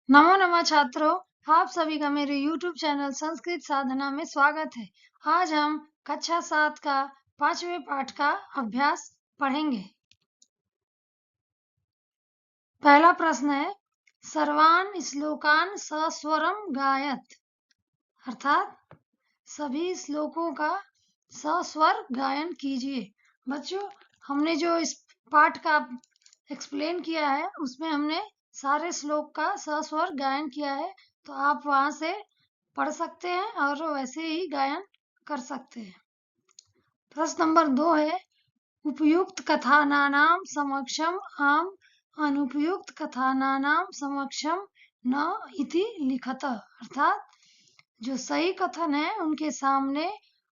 नमो नमः छात्रों, आप सभी का मेरे YouTube चैनल संस्कृत साधना में स्वागत है। आज हम कक्षा 7 का 5वें पाठ का अभ्यास पढ़ेंगे। पहला प्रश्न है, सर्वान श्लोकान सस्वरम गायत, अर्थात सभी श्लोकों का सस्वर गायन कीजिए। बच्चों, हमने जो इस पाठ का एक्सप्लेन किया है उसमें हमने सारे श्लोक का सस्वर गायन किया है, तो आप वहां से पढ़ सकते हैं और वैसे ही गायन कर सकते हैं। प्रश्न नंबर 2 है, उपयुक्त कथानानाम समक्षम आम अनुपयुक्त कथानानाम समक्षम न इति लिखत, अर्थात जो सही कथन है उनके सामने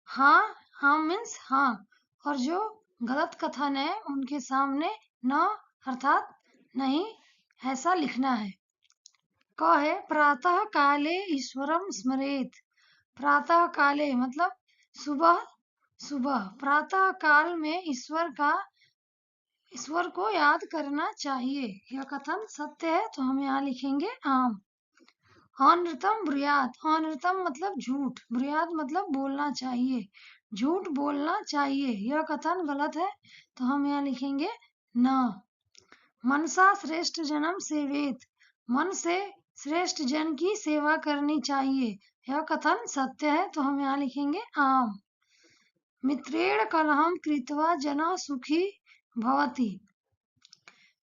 हाँ हाँ मीन्स हाँ, और जो गलत कथन है उनके सामने न अर्थात नहीं, ऐसा लिखना है। क है, प्रातः काले ईश्वरम स्मरेत, प्रातः काले मतलब सुबह सुबह, प्रातः काल में ईश्वर को याद करना चाहिए। यह कथन सत्य है, तो हम यहाँ लिखेंगे आम। अनृतम ब्रूयात, अनृतम मतलब झूठ, ब्रूयात मतलब बोलना चाहिए, झूठ बोलना चाहिए, यह कथन गलत है, तो हम यहाँ लिखेंगे न। मनसा श्रेष्ठ जनम सेवेत, मन से श्रेष्ठ जन की सेवा करनी चाहिए, यह कथन सत्य है, तो हम यहाँ लिखेंगे आम। मित्रेण कलहम कृत्वा जना सुखी भवति,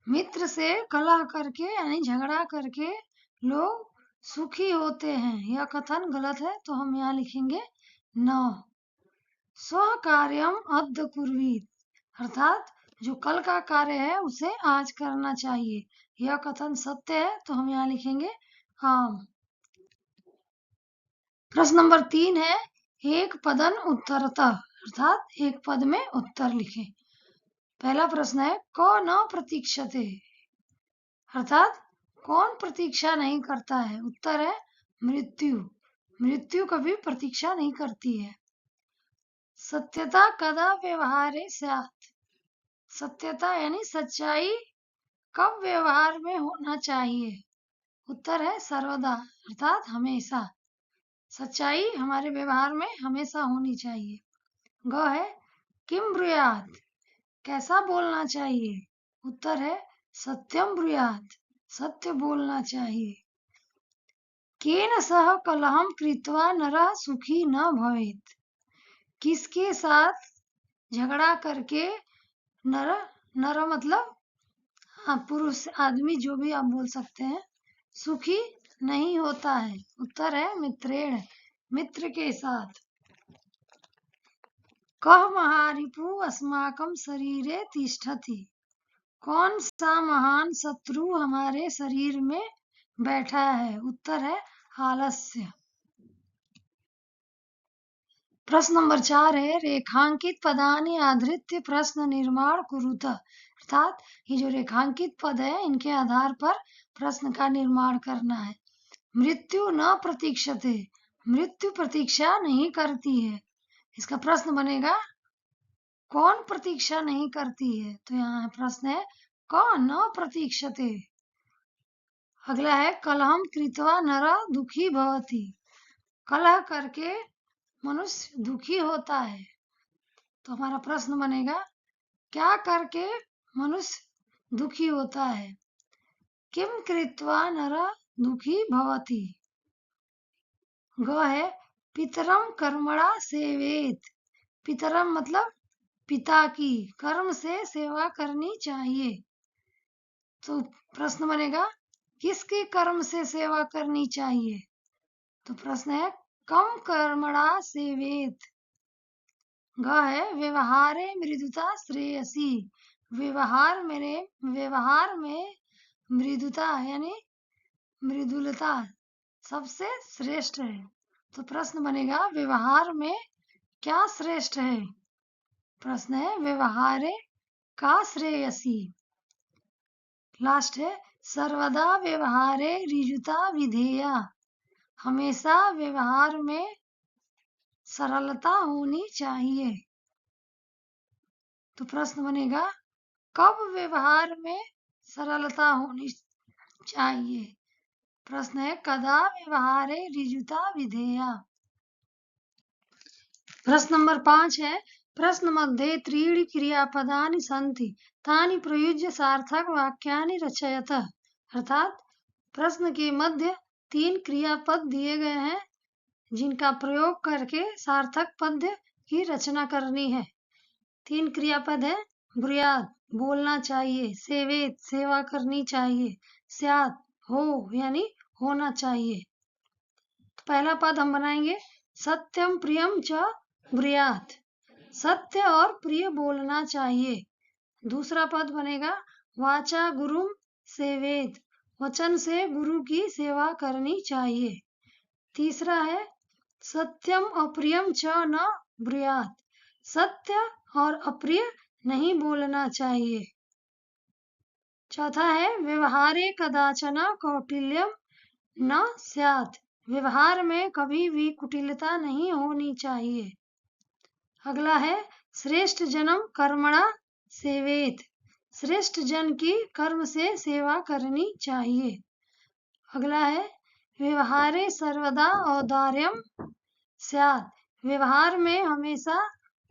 मित्र से कलह करके यानी झगड़ा करके लोग सुखी होते हैं, यह कथन गलत है, तो हम यहाँ लिखेंगे न। स्व कार्यम अद्य कुर्वीत, अर्थात जो कल का कार्य है उसे आज करना चाहिए, यह कथन सत्य है, तो हम यहाँ लिखेंगे आम। प्रश्न नंबर 3 है, एक पदन उत्तरतः, अर्थात एक पद में उत्तर लिखें। पहला प्रश्न है, क न प्रतीक्षते, अर्थात कौन प्रतीक्षा नहीं करता है। उत्तर है मृत्यु, मृत्यु कभी प्रतीक्षा नहीं करती है। सत्यता कदा व्यवहारे स्यात्, सत्यता यानी सच्चाई कब व्यवहार में होना चाहिए। उत्तर है सर्वदा, अर्थात हमेशा, सच्चाई हमारे व्यवहार में हमेशा होनी चाहिए। ग है, किम ब्रूयात, कैसा बोलना चाहिए। उत्तर है सत्यम ब्रूयात, सत्य बोलना चाहिए। केन सह कलहम कृत्वा नरः सुखी न भवेत्, किसके साथ झगड़ा करके नर, नर मतलब हाँ पुरुष आदमी जो भी आप बोल सकते हैं, सुखी नहीं होता है। उत्तर है मित्रेण, मित्र के साथ। कह महारिपु अस्माकं शरीरे तिष्ठति, कौन सा महान शत्रु हमारे शरीर में बैठा है। उत्तर है आलस्य। प्रश्न नंबर 4 है, रेखांकित पदानि आधृत्य प्रश्न निर्माण कुरुत, अर्थात ये जो रेखांकित पद है इनके आधार पर प्रश्न का निर्माण करना है। मृत्यु न प्रतीक्षते, मृत्यु प्रतीक्षा नहीं करती है, इसका प्रश्न बनेगा कौन प्रतीक्षा नहीं करती है, तो यहाँ प्रश्न है कौन न प्रतीक्षते। अगला है, कलहम कृत्वा नर दुखी भवति, कलह करके मनुष्य दुखी होता है, तो हमारा प्रश्न बनेगा क्या करके मनुष्य दुखी होता है। किम कृत्वा नर दुखी भवति। ग है, पितरम कर्मणा सेवेत, पितरम मतलब पिता की, कर्म से सेवा करनी चाहिए, तो प्रश्न बनेगा किसके कर्म से सेवा करनी चाहिए, तो प्रश्न है कम कर्मणा सेवेत। ग है, व्यवहारे मृदुता श्रेयसी, व्यवहार में मृदुता यानी मृदुलता सबसे श्रेष्ठ है, तो प्रश्न बनेगा व्यवहार में क्या श्रेष्ठ है। प्रश्न है व्यवहारे का श्रेयसी। लास्ट है, सर्वदा व्यवहारे ऋजुता विधेया, हमेशा व्यवहार में सरलता होनी चाहिए, तो प्रश्न बनेगा कब व्यवहार में सरलता होनी चाहिए। प्रश्न है कदा व्यवहारे ऋजुता विधेया। प्रश्न नंबर 5 है प्रश्न मध्ये त्रीणि क्रियापदानि सन्ति तानि प्रयुज्य सार्थक वाक्यानि रचयत। अर्थात प्रश्न के मध्य 3 क्रियापद दिए गए हैं जिनका प्रयोग करके सार्थक पद्य की रचना करनी है। 3 क्रियापद है ब्रूयात बोलना चाहिए, सेवेत सेवा करनी चाहिए, स्यात् हो यानी होना चाहिए। तो पहला पद हम बनाएंगे सत्यम प्रियम च ब्रूयात, सत्य और प्रिय बोलना चाहिए। दूसरा पद बनेगा वाचा गुरुम सेवेत, वचन से गुरु की सेवा करनी चाहिए। तीसरा है सत्यम अप्रियम च न ब्रूयात, सत्य और अप्रिय नहीं बोलना चाहिए। चौथा है व्यवहारे कदाचन कौटिल्यम न स्यात्, व्यवहार में कभी भी कुटिलता नहीं होनी चाहिए। अगला है श्रेष्ठ जन्म कर्मणा सेवेत, श्रेष्ठ जन की कर्म से सेवा करनी चाहिए। अगला है व्यवहारे सर्वदा औदार्यम स्यात्, व्यवहार में हमेशा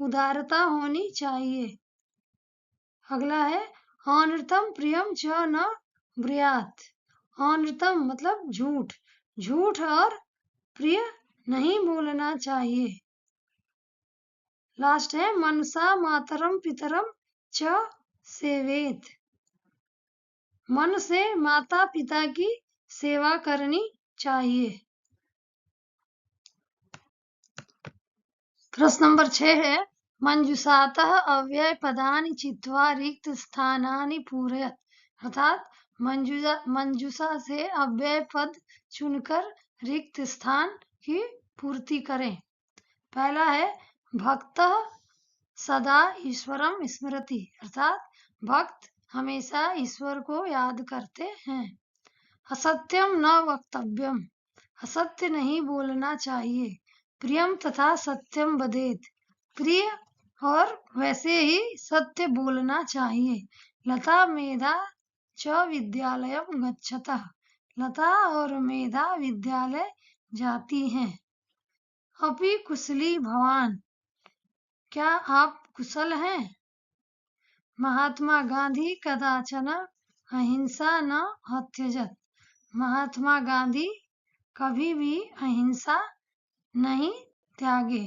उदारता होनी चाहिए। अगला है अनृतम प्रियम च न ब्रूयात, अनृतम मतलब झूठ, झूठ और प्रिय नहीं बोलना चाहिए। लास्ट है मनसा मातरम पितरम च सेवेत, मन से माता पिता की सेवा करनी चाहिए। प्रश्न नंबर 6 है मंजुषातः अव्यय पदानि चित्वा रिक्त स्थानानि पूरयत। अर्थात मंजुषा से अव्यय पद चुनकर रिक्त स्थान की पूर्ति करें। पहला है भक्तः सदा ईश्वरम स्मरति, अर्थात भक्त हमेशा ईश्वर को याद करते हैं। असत्यम न वक्तव्यम, असत्य नहीं बोलना चाहिए। प्रियम तथा सत्यम वदेत, प्रिय और वैसे ही सत्य बोलना चाहिए। लता मेधा च विद्यालयम गच्छतः, लता और मेधा विद्यालय जाती हैं। अपि कुशली भवान, क्या आप कुशल हैं। महात्मा गांधी कदाचन अहिंसा न अत्यजत, महात्मा गांधी कभी भी अहिंसा नहीं त्यागे।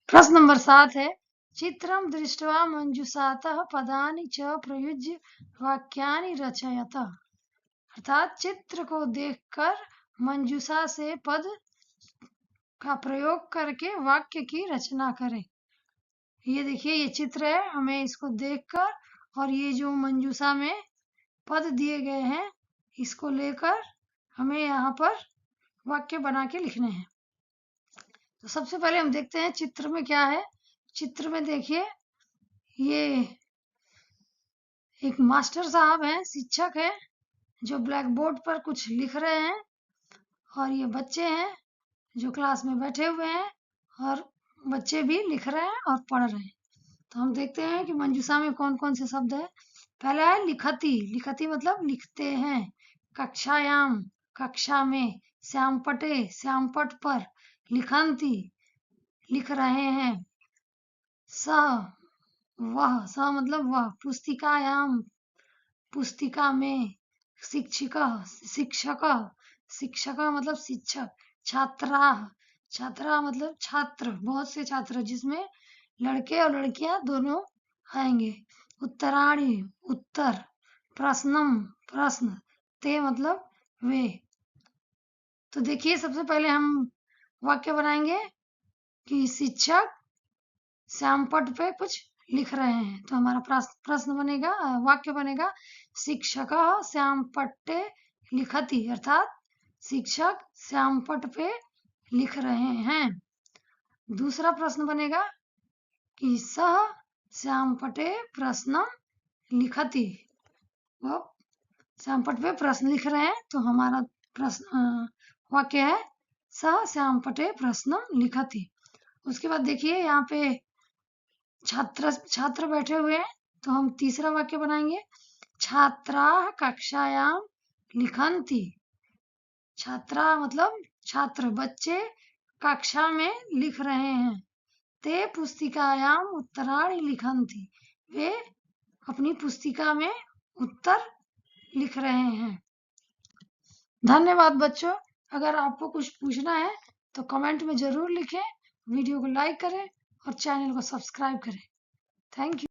प्रश्न नंबर 7 है चित्रम दृष्ट्वा मंजुषातः पदानि च प्रयुज्य वाक्यानि रचयत। अर्थात चित्र को देखकर मंजुषा से पद का प्रयोग करके वाक्य की रचना करें। ये देखिए ये चित्र है, हमें इसको देखकर और ये जो मंजुषा में पद दिए गए हैं इसको लेकर हमें यहाँ पर वाक्य बना के लिखने हैं। तो सबसे पहले हम देखते हैं चित्र में क्या है। चित्र में देखिए ये एक मास्टर साहब हैं, शिक्षक हैं, जो ब्लैक बोर्ड पर कुछ लिख रहे हैं और ये बच्चे हैं जो क्लास में बैठे हुए हैं और बच्चे भी लिख रहे हैं और पढ़ रहे हैं। तो हम देखते हैं कि मंजुषा में कौन कौन से शब्द है। पहला है लिखती, लिखती मतलब लिखते हैं। कक्षायाम कक्षा में, श्यामपटे श्यामपट पर, लिखंती लिख रहे हैं। सह वह, सह मतलब वह, पुस्तिकायाम पुस्तिका में, शिक्षिका शिक्षक, शिक्षका मतलब शिक्षक, छात्रा छात्रा मतलब छात्र, बहुत से छात्र जिसमें लड़के और लड़कियां दोनों आएंगे। उत्तराणी उत्तर, प्रश्नम प्रश्न, ते मतलब वे। तो देखिए सबसे पहले हम वाक्य बनाएंगे कि शिक्षक श्यामपट पे कुछ लिख रहे हैं। तो हमारा प्रश्न बनेगा, वाक्य बनेगा शिक्षक श्यामपट्टे लिखति, अर्थात शिक्षक श्यामपट पे लिख रहे हैं। दूसरा प्रश्न बनेगा कि सह श्यामपटे प्रश्न लिखति, वो श्यामपट पे प्रश्न लिख रहे हैं। तो हमारा प्रश्न वाक्य है सह श्यामपटे प्रश्न लिखति। उसके बाद देखिए यहाँ पे छात्र बैठे हुए हैं, तो हम तीसरा वाक्य बनाएंगे छात्रा कक्षायाम लिखन्ति। छात्रा मतलब छात्र, बच्चे कक्षा में लिख रहे हैं। ते पुस्तिकायाम उत्तराणि लिखन्ति। वे अपनी पुस्तिका में उत्तर लिख रहे हैं। धन्यवाद बच्चों। अगर आपको कुछ पूछना है तो कमेंट में जरूर लिखें, वीडियो को लाइक करें और चैनल को सब्सक्राइब करें। Thank you.